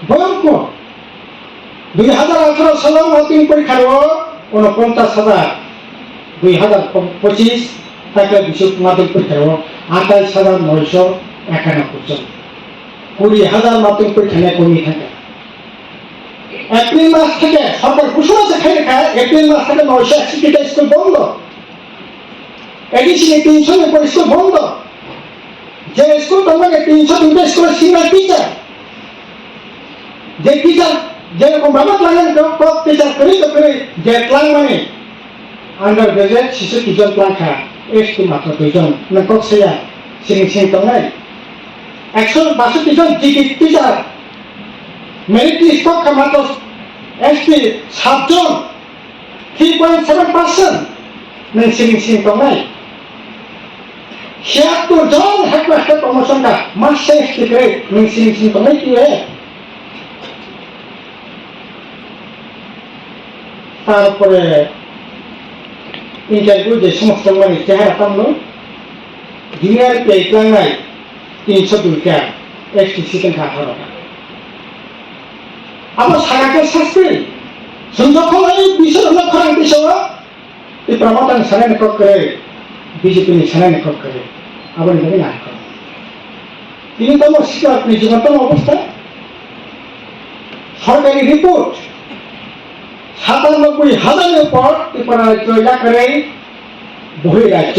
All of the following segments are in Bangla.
ভয়ঙ্কর। 2018 সালেও মাধ্যমিক পরীক্ষারও 49,000, 2025 থেকে মাধ্যমিক পরীক্ষারও 28,991 জন। 20,000 মাধ্যমিক পরীক্ষা নিয়ে কমই থাকে। এপ্রিল মাস থেকে সরকার ঘোষণা খাই রেখায় এপ্রিল মাস থেকে 961টা স্কুল বন্ধ, এডিসি 300 স্কুল বন্ধ। যে স্কুল তোমাকে 302টা স্কুলের সিনিয়র টিচার, যে টিচার যেরকম বাবা ক্লাইন টিচার করে যে ক্লাইন মানে আন্ডার গ্রাজুয়েট 66 জন ক্লাইন খায়, এসটি মাত্র 2 জন না কক্সিয়া সিং তো নাই। 162 জন জিটি টিচার, মেরিট লিস্ট পক্ষে মাত্র এসটি 7 জন, 3.7% মেন সিং তো নাই। 76 জন হেডমাস্টার প্রমোশনটা মাসে এসটি করে মেন সিং তো নাই। কি হয় তারপরে ইন্টারভিউ যে সমস্ত মানে চেহারা টানলো জুনিয়র প্লেটলাম নাই 302টা, এসটি সেকেন্ড 18টা। আবার সারাকে শাস্তি যখন এই বিষয় লক্ষণ বিষয় এই প্রমাণ সারা নিকট করে বিজেপি সারা নিকট করে আবার এভাবে না করেন। তিনি তো আমার শিকার জীবনতম অবস্থা। সরকারি রিপোর্ট 97,000-এর উপর ত্রিপুরা রাজ্য এলাকায় বহিরাজ্য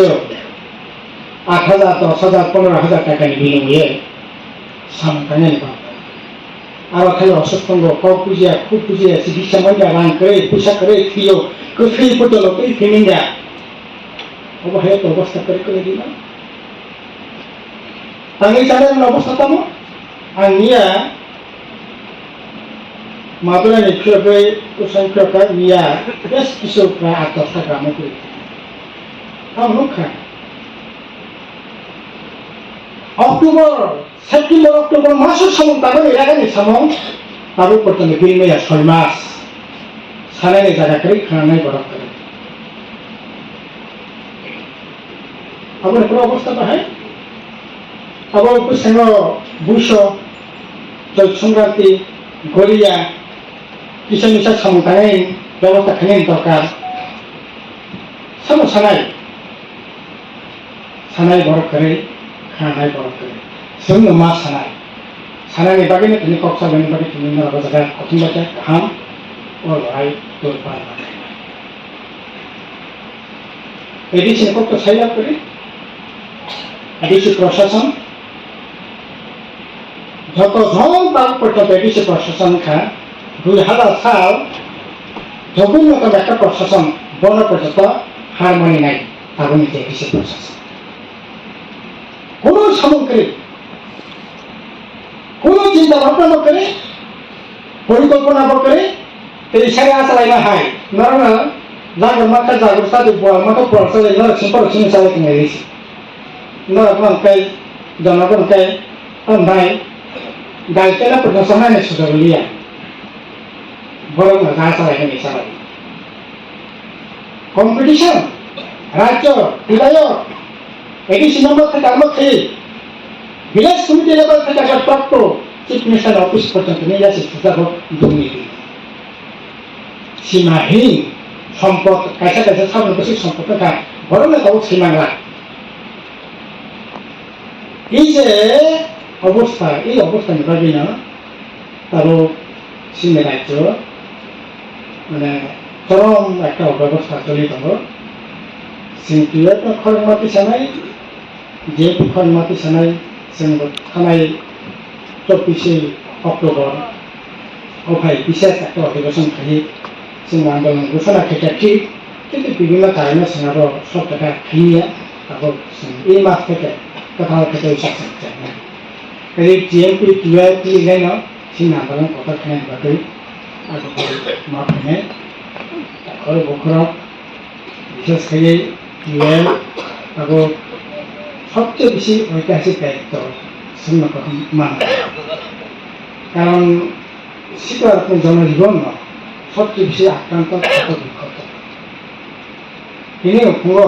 8,000, 10,000, 15,000 টাকা বিনিময়ে সামনে আবার খালি অসৎসঙ্গ খুব পুজিয়া চিকিৎসা মহিলা রান করে পয়সা করে ফিও ফ্রি পটল ফিমিঙ্গা অবহেলিত অবস্থা করে দিলাম। তাহলে চালের অবস্থা তেমন আর নিয়া মাদুরা নিক্ষেপে সংখ্যক নিয়া বেশ কিছু প্রায় 8-10টা গ্রামে করে সেপ্টেম্বর মাসের সময় তারপর এলাকানি সময় তারপর পর্যন্ত বিনিময় 6 মাস সারানি জায়গা করে খানায় বরফ করে আবার কোনো অবস্থা তো হয়। আবার উপসংহ বুশ সংক্রান্তি গড়িয়া কিছু মিশা সময় ব্যবস্থা খানি দরকার সমস্যা নাই। সানাই বরফ করে খানায় বরফ করে সঙ্গে মাছ সানাই বাগিয়ে তুমি কক্সা বেনি বাকি তুমি জায়গা প্রথম বাচ্চা হাম ও লড়াই তোর পার এডিসি কত সাইলাপ করে এডিসি প্রশাসন যতজন তার পর্যন্ত এডিসি প্রশাসন খা 2000 সাল জঘন্যতম একটা প্রশাসন বন পর্যন্ত হার মানি নাই তার নিচে এডিসি প্রশাসন কোন সামগ্রিক কোন চিন্তা ভাবনা করে পরিকল্পনা করে এই সারে আসালাই না হয় না জাগর মাথা জাগর সাথে মাথা পড়ছে না সিম্পল সালে কিনে দিয়েছি না আপনার জনগণকে নাই গাইতে না প্রশাসন না সুযোগ লিয়া বরং না আসালাই কিনে সালাই কম্পিটিশন রাজ্য বিধায়ক এডিসি নম্বর থেকে আমরা খেয়ে ভিলেজ কমিটি লেভেল থেকে একটা প্রাপ্ত চিফ মিনিস্টার অফিস পর্যন্ত নিয়ে যাচ্ছে দুর্নীতি সীমাহীন সম্পদ কাছে সামগ্রিক সম্পদ বড় না তাও সীমানা। এই যে অবস্থা এই অবস্থা নিভাবি না তারও সিনে রাজ্য মানে চরম একটা অব্যবস্থা চলিত সিনটিও খরমাতি সানাই যে খরমাতি সানাই থানায় 24 অক্টোবর ওখানে বিশেষ একটা অধিবেশন খাই আন্দোলন ঘোষণা খেতে ঠিক কিন্তু বিভিন্ন কারণে সিনারও সব টাকা খাইয়ে তারপর এই মাস থেকে কথা খেতে চায় না এই জিএমপি টিআইপি যাই না সেই আন্দোলন কথা খাই বাকি মাখানে তারপরে বখরা বিশেষ করে টিআই তারপর সবচেয়ে বেশি ঐতিহাসিক দায়িত্ব মান কারণ সেটা আপনার জনজীবন নয় সবচেয়ে বেশি আক্রান্ত বিক্ষত। তিনি পুরো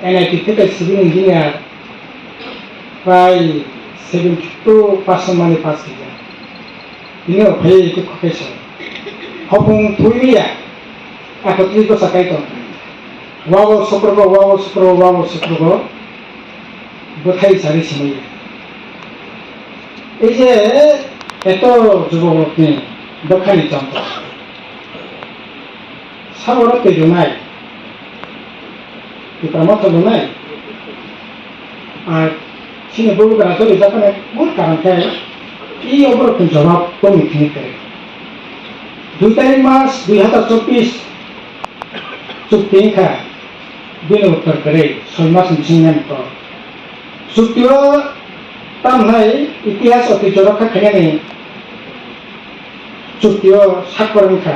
এনআইটি থেকে সিভিল ইঞ্জিনিয়ার প্রায় 72% মানে pass ini oke itu kokesa hopung tuiya aku tuh sakai to wow sukro bothai sari simai এই যে এত যুবক দক্ষিণী চন্দ্র সাগরতে জোনাই পরামর্শ জোনাই আর সিনে বউরা তো যখন মূল কারণ থাকে এই অবরোধ জবাব কমিটি করে 2 তারিখ মাস 2024 চুক্তি খা বিন উত্তর করে 6 মাস নিচিনান তো চুক্তিও তামহাই ইতিহাস ঐতিহ্য রক্ষা খাইনি চুক্তিও স্বাক্ষর খা